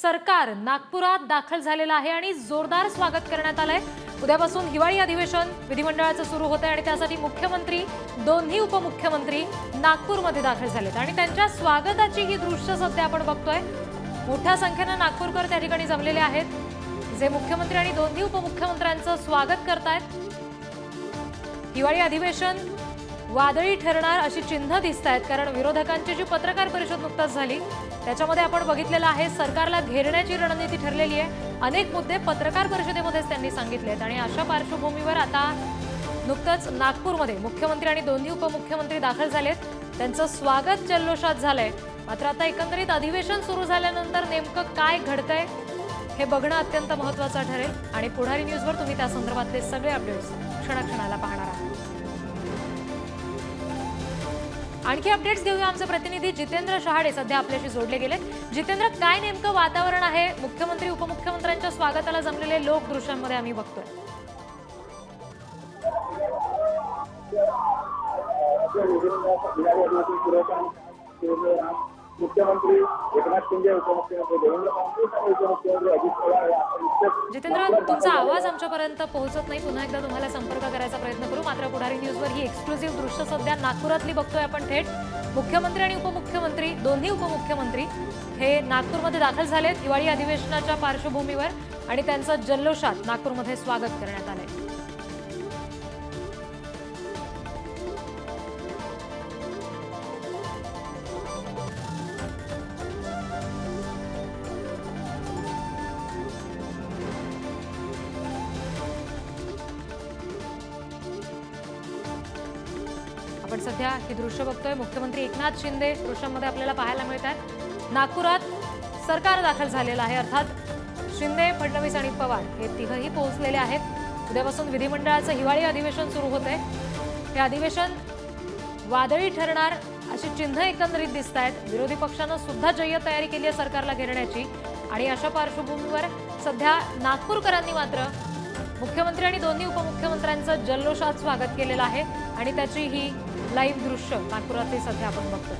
सरकार नागपुरात दाखल झालेलं आहे आणि जोरदार स्वागत करण्यात आलंय। उद्यापासून हिवाळी अधिवेशन विधिमंडळाचं सुरू होतंय आणि त्यासाठी मुख्यमंत्री दोन्ही उपमुख्यमंत्री नागपूरमध्ये दाखल झालेत आणि त्यांच्या स्वागताची ही दृश्य सध्या आपण बघतोय। मोठ्या संख्येने नागपूरकर त्या ठिकाणी जमलेले आहेत जे मुख्यमंत्री आणि दोन्ही उपमुख्यमंत्र्यांचं स्वागत करतायत। हिवाळी अधिवेशन वादळी ठरणार अशी चिन्ह दिसतायत कारण विरोधकांची जी पत्रकार परिषद नुकताच झाली त्याच्यामध्ये आपण बघितलेलं आहे सरकारला घेरण्याची रणनीती ठरलेली आहे। अनेक मुद्दे पत्रकार परिषदेमध्येच त्यांनी सांगितलेत आणि अशा पार्श्वभूमीवर आता नुकताच नागपूरमध्ये मुख्यमंत्री आणि दोन्ही उपमुख्यमंत्री दाखल झालेत। त्यांचं स्वागत जल्लोषात झालंय। मात्र आता एकंदरीत अधिवेशन सुरू झाल्यानंतर नेमकं काय घडतंय हे बघणं अत्यंत महत्त्वाचं ठरेल आणि पुढारी न्यूजवर तुम्ही त्या संदर्भातले सगळे अपडेट्स क्षणाक्षणाला पाहणार आहात। आणखी अपडेट्स घेऊया। आमचे प्रतिनिधी जितेंद्र शहाडे सध्या आपल्याशी जोडले गेले। जितेंद्र, काय नेमकं वातावरण आहे? मुख्यमंत्री उपमुख्यमंत्र्यांच्या स्वागताला जमलेले लोक दृश्यांमध्ये आम्ही बघतोय। मुख्यमंत्री एकनाथ शिंदे, उपमुख्यमंत्री देवेंद्र फडणवीस, उपमुख्यमंत्री अजित पवार। जितेंद्र, तुमचा आवाज आमच्यापर्यंत पोहोचत नाही। पुन्हा एकदा तुम्हाला संपर्क करायचा प्रयत्न करू। मात्र पुढारी न्यूजवर ही एक्सक्लुझिव्ह दृश्य सध्या नागपुरातली बघतोय आपण थेट। मुख्यमंत्री आणि उपमुख्यमंत्री दोन्ही उपमुख्यमंत्री हे नागपूरमध्ये दाखल झालेत हिवाळी अधिवेशनाच्या पार्श्वभूमीवर आणि त्यांचं जल्लोषात नागपूरमध्ये स्वागत करण्यात आलंय। आपण सध्या ही दृश्य बघतोय। मुख्यमंत्री एकनाथ शिंदे दृश्यांमध्ये आपल्याला पाहायला मिळतात। नागपुरात सरकार दाखल झालेलं आहे, अर्थात शिंदे, फडणवीस आणि पवार हे तिघही पोहोचलेले आहेत। उद्यापासून विधिमंडळाचं हिवाळी अधिवेशन सुरू होतंय। हे अधिवेशन वादळी ठरणार अशी चिन्ह एकंदरीत दिसतायत। विरोधी पक्षानं सुद्धा जय्यत तयारी केली आहे सरकारला घेरण्याची आणि अशा पार्श्वभूमीवर सध्या नागपूरकरांनी मात्र मुख्यमंत्री आणि दोन्ही उपमुख्यमंत्र्यांचं जल्लोषात स्वागत केलेलं आहे आणि त्याची ही लाईव्ह दृश्य नागपुरातली सध्या आपण बघतोय।